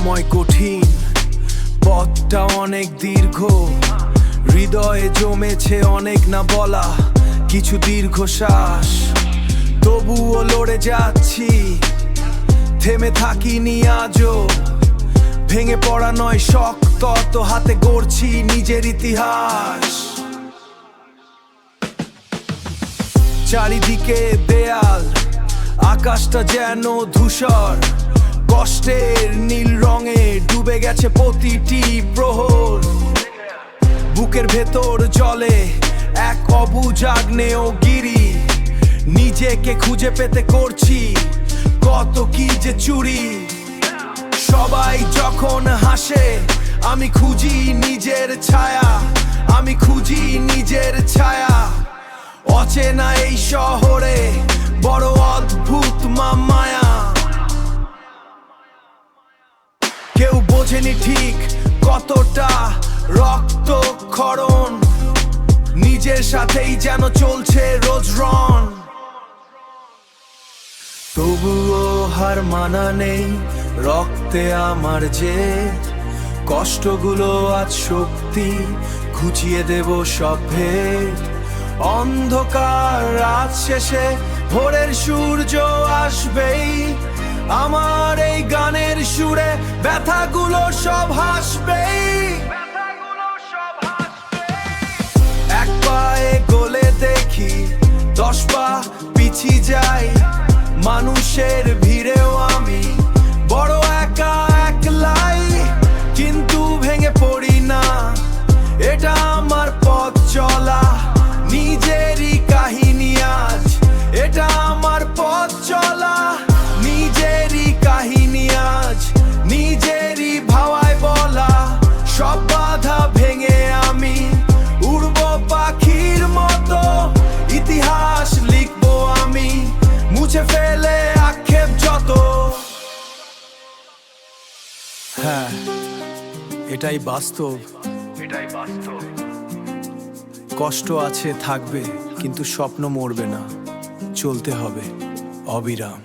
সময় কঠিন, পথটা অনেক দীর্ঘ, হৃদয়ে জমেছে অনেক না বলা কিছু দীর্ঘশ্বাস। তবুও লড়ে যাচ্ছি, থেমে থাকিনি আজও। ভেঙে পড়া নয় শক্ত, তো হাতে গড়ছি নিজের ইতিহাস। চারিদিকে দেয়াল, আকাশটা যেন ধূসর, কষ্টের নীল রঙে ডুবে গেছে প্রতিটি প্রহর। বুকের ভেতর জলে এক অবুঝ আগ্নেয়গিরি, নিজেকে খুঁজে পেতে করছি কত কি যে চুরি। সবাই যখন হাসে আমি খুঁজি নিজের ছায়া, আমি খুঁজি নিজের ছায়া। অচেনা এই শহরে বড় অদ্ভুত মায়া। কেউ বোঝেনি ঠিক কতটা রক্তক্ষরণ, নিজের সাথেই যেন চলছে রোজ রন। তবুও হার মানা নেই রক্তে আমার জেদ, কষ্টগুলো আজ শক্তি, ঘুচিয়ে দেব সব ভেদ। অন্ধকার রাত শেষে ভোরের সূর্য আসবেই, আমার এই গানের সুরে ব্যথাগুলো সব হাসবেই। এক পায়ে গলে দেখি 10 পা পিছিয়ে যাই, মানুষের ভিড়েও আমি বড় একা একলাই। কিন্তু ভেঙে পড়ি না, এটা আমার পথ চলা, নিজেরই কাহিনী আজ। এটা আমার পথ চলা, নিজেরই কাহিনী আজ, নিজেরই ভাওয়ায় বলা। সব বাধা ভেঙে আমি উড়বো পাখির মতো, ইতিহাস লিখবো আমি, মুছে ফেলে আক্ষেপ যত। হ্যাঁ, এটাই বাস্তব। কষ্ট আছে, থাকবে, কিন্তু স্বপ্ন মরবে না, চলতে হবে অবিরাম।